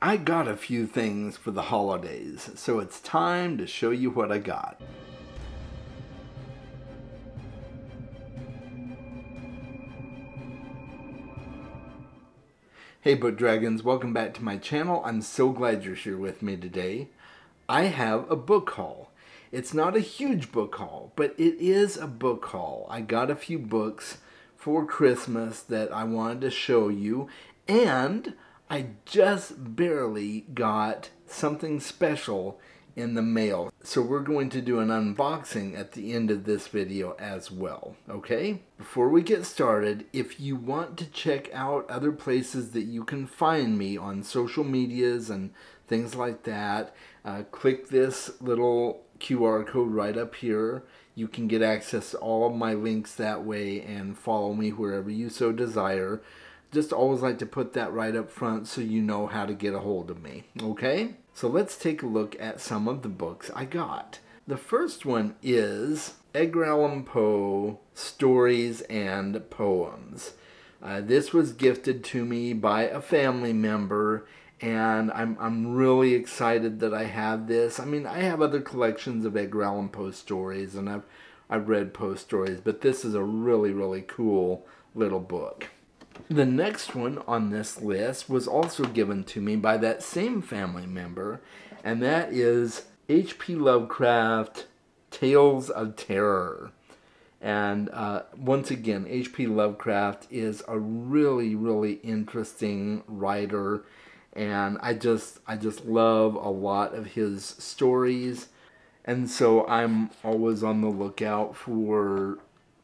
I got a few things for the holidays, so it's time to show you what I got. Hey Book Dragons, welcome back to my channel. I'm so glad you're here with me today. I have a book haul. It's not a huge book haul, but it is a book haul. I got a few books for Christmas that I wanted to show you, and I just barely got something special in the mail. So we're going to do an unboxing at the end of this video as well, okay? Before we get started, if you want to check out other places that you can find me on social medias and things like that, click this little QR code right up here. You can get access to all of my links that way and follow me wherever you so desire. Just always like to put that right up front so you know how to get a hold of me, okay? So let's take a look at some of the books I got. The first one is Edgar Allan Poe Stories and Poems. This was gifted to me by a family member, and I'm really excited that I have this. I mean, I have other collections of Edgar Allan Poe stories, and I've read Poe stories, but this is a really, really cool little book. The next one on this list was also given to me by that same family member, and that is H.P. Lovecraft, Tales of Terror. And once again, H.P. Lovecraft is a really, really interesting writer, and I just love a lot of his stories, and so I'm always on the lookout for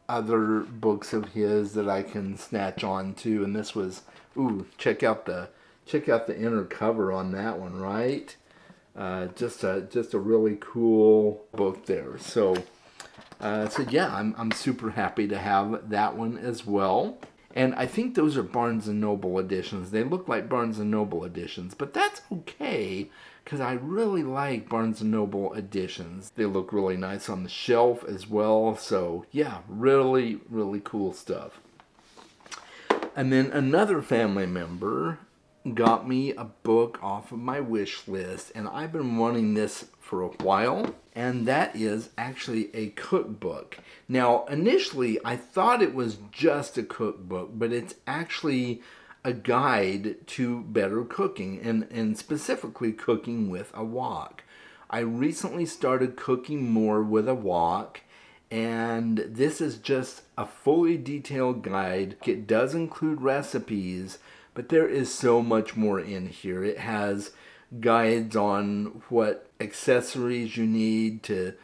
other books of his that I can snatch on to. And this was, ooh, check out the inner cover on that one, right? Just a really cool book there. So yeah, I'm super happy to have that one as well. And I think those are Barnes & Noble editions. They look like Barnes & Noble editions, but that's okay, because I really like Barnes & Noble editions. They look really nice on the shelf as well. So yeah, really, really cool stuff. And then another family member got me a book off of my wish list, and I've been wanting this for a while, and that is actually a cookbook. Now, initially, I thought it was just a cookbook, but it's actually a guide to better cooking, and specifically cooking with a wok. I recently started cooking more with a wok, and this is just a fully detailed guide. It does include recipes, but there is so much more in here. It has guides on what accessories you need to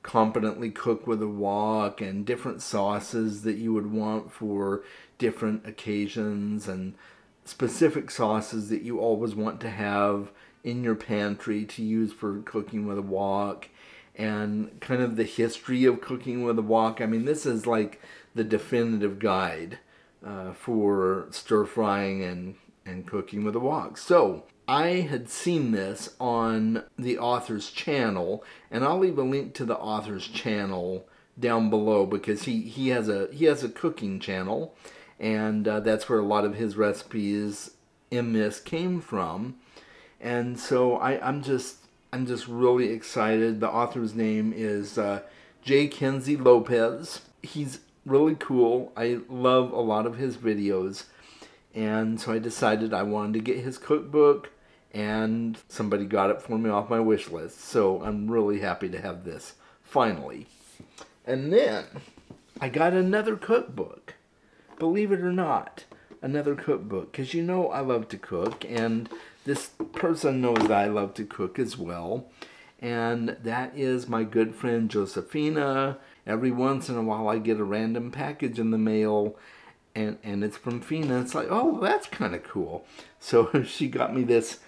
competently cook with a wok, and different sauces that you would want for different occasions, and specific sauces that you always want to have in your pantry to use for cooking with a wok, and kind of the history of cooking with a wok. I mean, this is like the definitive guide for stir frying and cooking with a wok. So I had seen this on the author's channel, and I'll leave a link to the author's channel down below, because he has a cooking channel, and that's where a lot of his recipes in this came from. And so I'm just really excited. The author's name is J. Kenzie Lopez. He's really cool. I love a lot of his videos, and so I decided I wanted to get his cookbook, and somebody got it for me off my wish list. So I'm really happy to have this finally. And then I got another cookbook. Believe it or not, another cookbook, because you know I love to cook, and this person knows that I love to cook as well. And that is my good friend Josephina. Every once in a while I get a random package in the mail, and it's from Fina. It's like, oh, that's kind of cool. So she got me this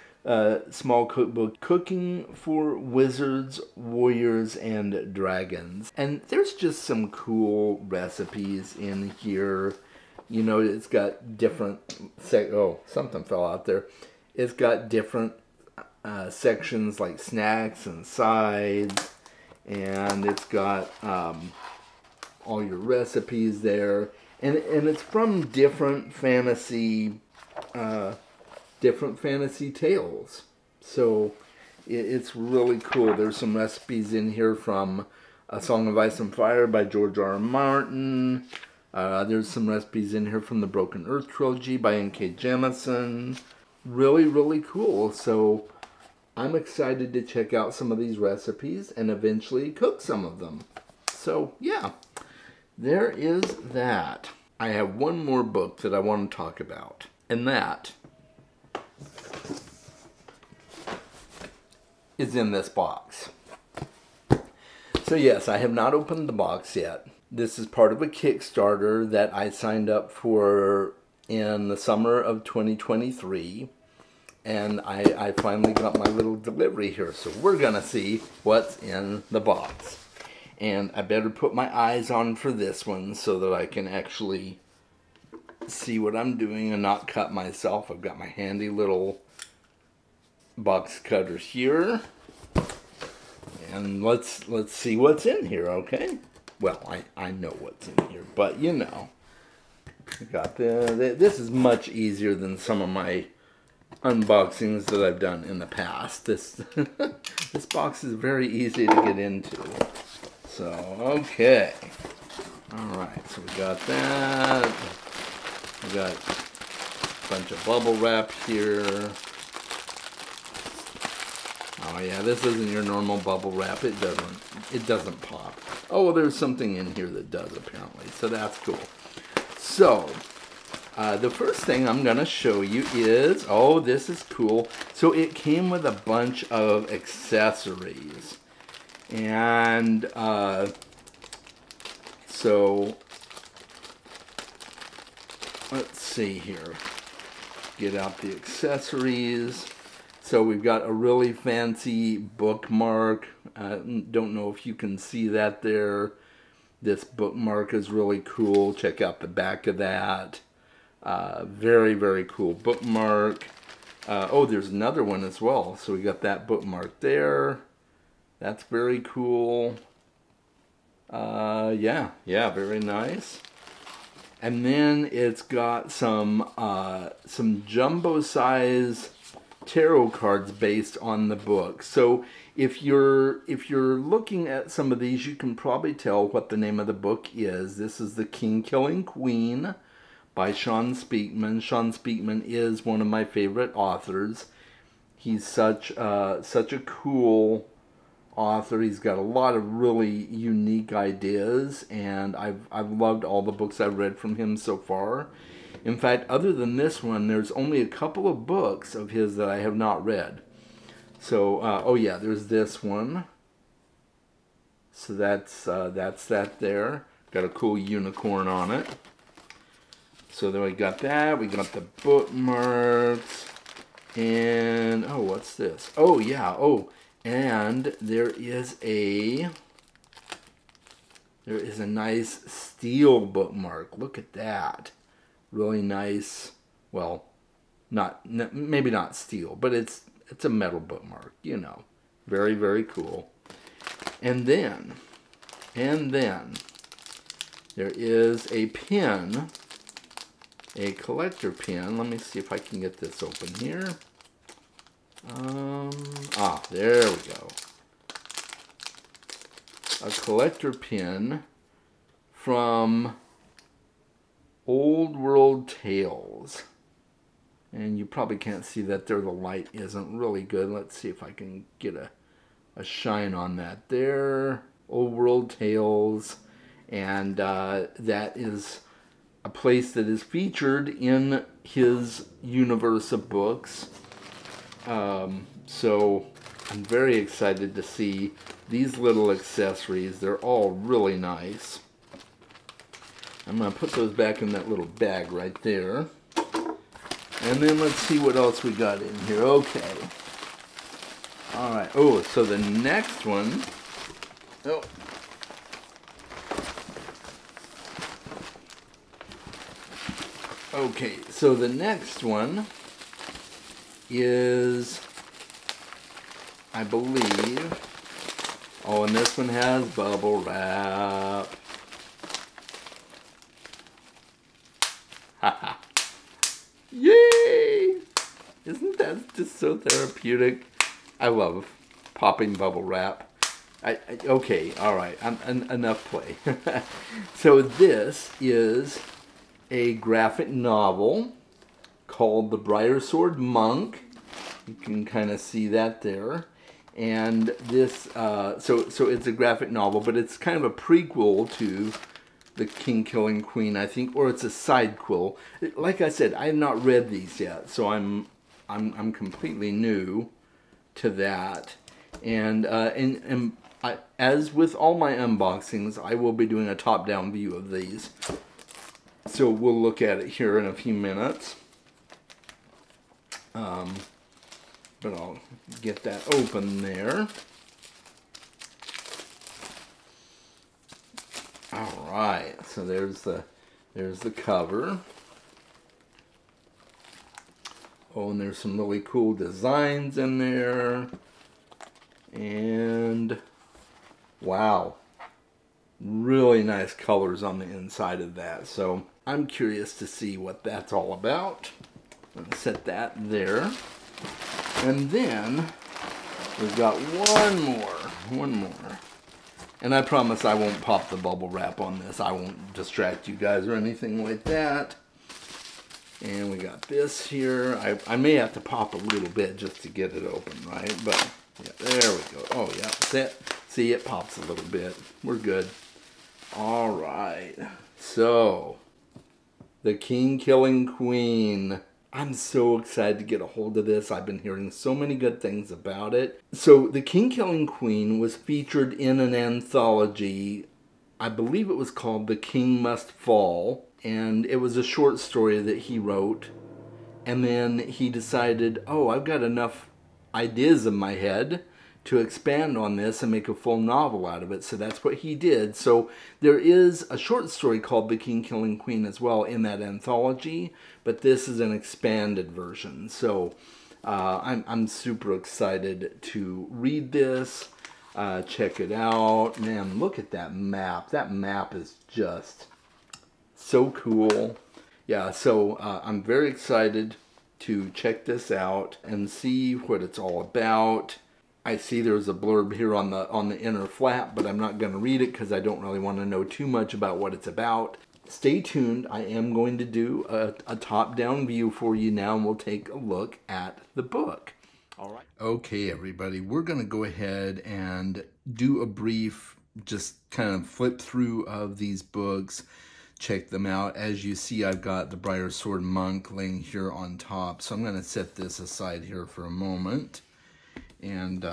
small cookbook, Cooking for Wizards, Warriors, and Dragons. And there's just some cool recipes in here. You know, it's got different, oh, something fell out there. It's got different sections like snacks and sides, and it's got all your recipes there, and it's from different fantasy different fantasy tales. So it's really cool. There's some recipes in here from A Song of Ice and Fire by George R. R. Martin. There's some recipes in here from the Broken Earth trilogy by N.K. Jemisin. Really, really cool. So I'm excited to check out some of these recipes and eventually cook some of them. So yeah, there is that. I have one more book that I want to talk about, and that is in this box. So yes, I have not opened the box yet. This is part of a Kickstarter that I signed up for in the summer of 2023. And I finally got my little delivery here. So we're going to see what's in the box. And I better put my eyes on for this one so that I can actually see what I'm doing and not cut myself. I've got my handy little box cutter here. And let's see what's in here, okay? Well, I know what's in here, but you know. I got this is much easier than some of my unboxings that I've done in the past. This this box is very easy to get into. So, okay. Alright, so we got that. We got a bunch of bubble wrap here. Oh yeah, this isn't your normal bubble wrap. It doesn't pop. Oh, well, there's something in here that does apparently. So that's cool. So, the first thing I'm going to show you is, oh, this is cool. So it came with a bunch of accessories. And so let's see here. Get out the accessories. So we've got a really fancy bookmark. Don't know if you can see that there. This bookmark is really cool. Check out the back of that. Very, very cool bookmark. Oh, there's another one as well. So we got that bookmark there. That's very cool. Yeah, very nice. And then it's got some jumbo size tarot cards based on the book. So if you're looking at some of these, you can probably tell what the name of the book is. This is The King Killing Queen by Sean Speakman. Sean Speakman is one of my favorite authors. He's such a cool author. He's got a lot of really unique ideas, and I've loved all the books I've read from him so far. In fact, other than this one, there's only a couple of books of his that I have not read. So, oh yeah, there's this one. So that's that there. Got a cool unicorn on it. So then we got that. We got the bookmarks. And, oh, what's this? Oh, yeah, oh, and there is a nice steel bookmark. Look at that. Really nice. Well, maybe not steel, but it's a metal bookmark, you know. Very, very cool. And then there is a pin, a collector pin. Let me see if I can get this open here. There we go. A collector pin from Old World Tales. And you probably can't see that there. The light isn't really good. Let's see if I can get a shine on that there. Old World Tales. And that is a place that is featured in his universe of books. So I'm very excited to see these little accessories. They're all really nice. I'm going to put those back in that little bag right there. And then let's see what else we got in here. Okay. Alright. Oh, so the next one. Oh. Okay, so the next one is, I believe, oh, and this one has bubble wrap. Haha. Yay! Isn't That's just so therapeutic. I love popping bubble wrap. Okay, all right, enough play. So this is a graphic novel called The Briarsword Monk. You can kind of see that there. And this, so it's a graphic novel, but it's kind of a prequel to The King Killing Queen, I think, or it's a sidequel. Like I said, I have not read these yet, so I'm completely new to that. And as with all my unboxings, I will be doing a top-down view of these. So we'll look at it here in a few minutes. But I'll get that open there. All right, so there's the cover. Oh, and there's some really cool designs in there. And wow, really nice colors on the inside of that. So I'm curious to see what that's all about. I'm gonna set that there. And then we've got one more. And I promise I won't pop the bubble wrap on this. I won't distract you guys or anything like that. And we got this here. I may have to pop a little bit just to get it open, right? But yeah, there we go. Oh yeah, see, it pops a little bit. We're good. All right. So, The King Killing Queen. I'm so excited to get a hold of this. I've been hearing so many good things about it. So, The King Killing Queen was featured in an anthology. I believe it was called The King Must Fall. And it was a short story that he wrote. And then he decided, oh, I've got enough ideas in my head to expand on this and make a full novel out of it. So that's what he did. So there is a short story called The King Killing Queen as well in that anthology, but this is an expanded version. So I'm super excited to read this, check it out. Man, look at that map. That map is just so cool. Yeah, so I'm very excited to check this out and see what it's all about. I see there's a blurb here on the inner flap, but I'm not going to read it because I don't really want to know too much about what it's about. Stay tuned. I am going to do a top-down view for you now, and we'll take a look at the book. All right. Okay, everybody, we're going to go ahead and do a brief, just kind of flip through of these books. Check them out. As you see, I've got The Briarsword Monk laying here on top, so I'm going to set this aside here for a moment. And,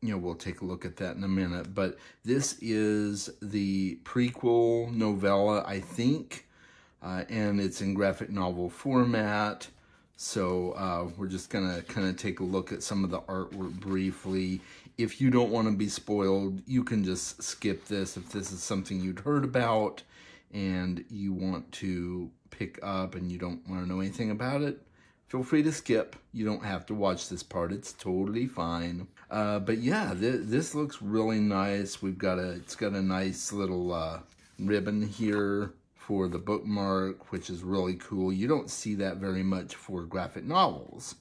you know, we'll take a look at that in a minute. But this is the prequel novella, I think, and it's in graphic novel format. So we're just going to kind of take a look at some of the artwork briefly. If you don't want to be spoiled, you can just skip this if this is something you'd heard about and you want to pick up and you don't want to know anything about it. Feel free to skip. You don't have to watch this part. It's totally fine. But yeah, this looks really nice. It's got a nice little ribbon here for the bookmark, which is really cool. You don't see that very much for graphic novels.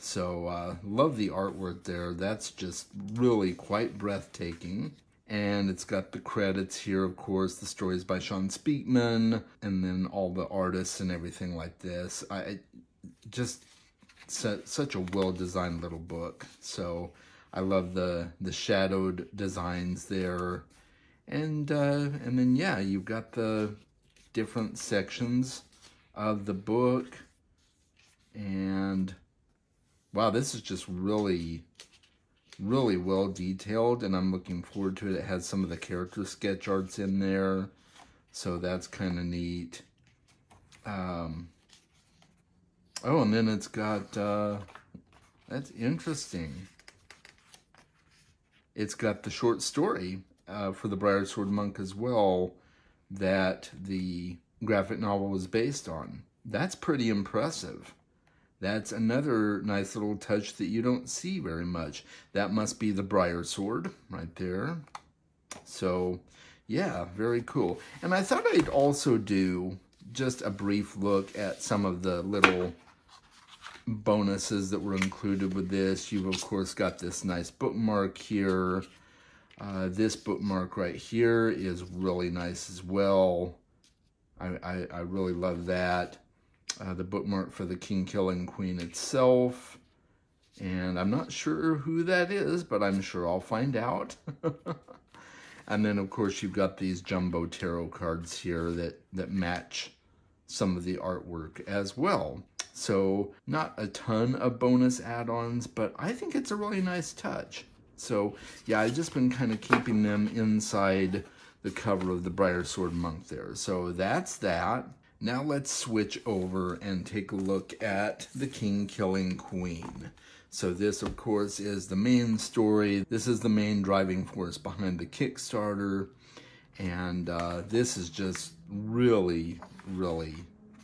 So love the artwork there. That's just really quite breathtaking. And it's got the credits here, of course. The stories by Sean Speakman, and then all the artists and everything like this. Just such a well-designed little book. So I love the shadowed designs there, and then yeah, you've got the different sections of the book, and wow, this is just really well detailed, and I'm looking forward to it. It has some of the character sketch arts in there, so that's kind of neat. Oh, and then it's got, that's interesting. It's got the short story for The Briarsword Monk as well that the graphic novel was based on. That's pretty impressive. That's another nice little touch that you don't see very much. That must be the Briarsword right there. So, yeah, very cool. And I thought I'd also do just a brief look at some of the little bonuses that were included with this. You've of course got this nice bookmark here. This bookmark right here is really nice as well. I really love that. The bookmark for the King Killing Queen itself. And I'm not sure who that is, but I'm sure I'll find out. And then, of course, you've got these jumbo tarot cards here that match some of the artwork as well. So, not a ton of bonus add-ons, but I think it's a really nice touch. So, yeah, I've just been kind of keeping them inside the cover of the Briar Sword Monk there. So, that's that. Now let's switch over and take a look at the King Killing Queen. So this, of course, is the main story. This is the main driving force behind the Kickstarter. And this is just really, really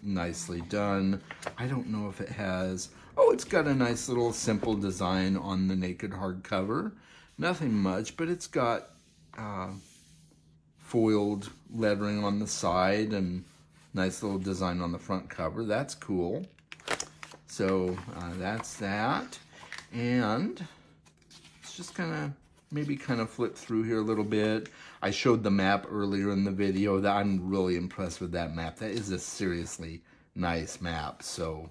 nicely done. I don't know if it has... Oh, it's got a nice little simple design on the naked hardcover. Nothing much, but it's got foiled lettering on the side and nice little design on the front cover. That's cool. So that's that. And let's just maybe flip through here a little bit. I showed the map earlier in the video. That I'm really impressed with that map. That is a seriously nice map. So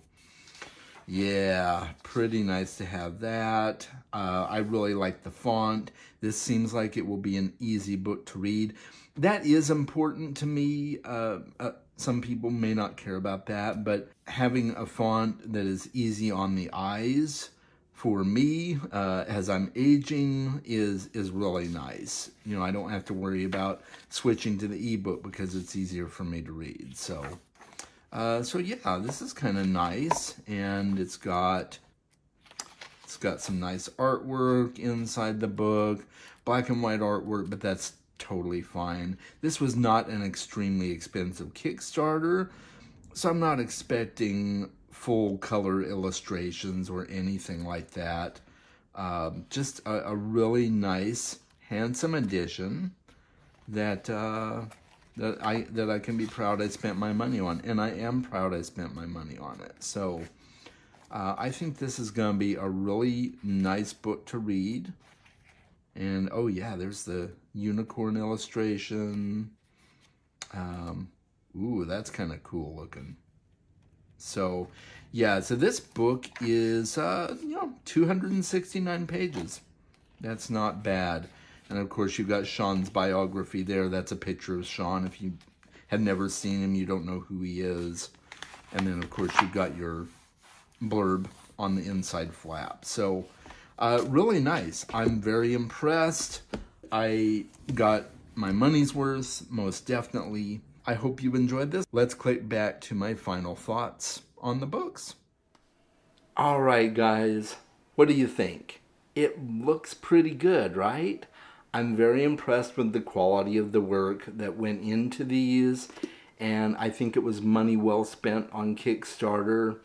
yeah, pretty nice to have that. I really like the font. This seems like it will be an easy book to read. That is important to me. Some people may not care about that, but having a font that is easy on the eyes for me, as I'm aging, is really nice. You know, I don't have to worry about switching to the ebook because it's easier for me to read. So yeah, this is kind of nice, and it's got some nice artwork inside the book, black and white artwork, but that's totally fine. This was not an extremely expensive Kickstarter, so I'm not expecting full color illustrations or anything like that. Just a really nice, handsome edition that I can be proud I spent my money on, and I am proud I spent my money on it. So I think this is going to be a really nice book to read. And oh yeah, there's the unicorn illustration. Ooh, that's kind of cool looking. So yeah, so this book is 269 pages. That's not bad. And of course you've got Sean's biography there. That's a picture of Sean. If you have never seen him, you don't know who he is. And then of course you've got your blurb on the inside flap. So really nice. I'm very impressed. I got my money's worth, most definitely. I hope you enjoyed this. Let's click back to my final thoughts on the books. All right, guys. What do you think? It looks pretty good, right? I'm very impressed with the quality of the work that went into these, and I think it was money well spent on Kickstarter.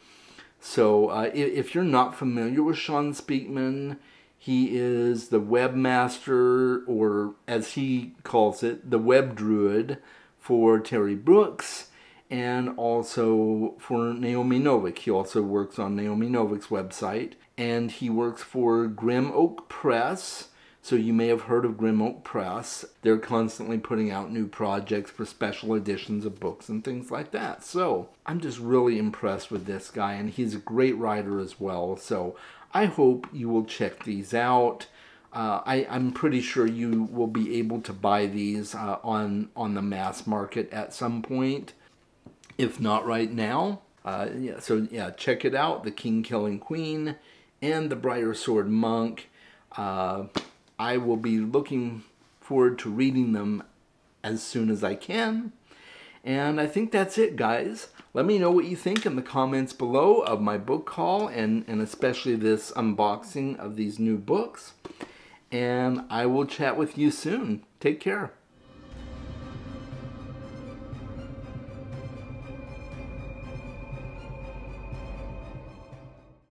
So if you're not familiar with Sean Speakman, he is the webmaster, or as he calls it, the web druid for Terry Brooks, and also for Naomi Novik. He also works on Naomi Novik's website, and he works for Grim Oak Press. So you may have heard of Grim Oak Press. They're constantly putting out new projects for special editions of books and things like that. So I'm just really impressed with this guy, and he's a great writer as well. So I hope you will check these out. I'm pretty sure you will be able to buy these on the mass market at some point, if not right now. So check it out, The King Killing Queen and The Briar Sword Monk. I will be looking forward to reading them as soon as I can. And I think that's it, guys. Let me know what you think in the comments below of my book haul, and especially this unboxing of these new books. And I will chat with you soon. Take care.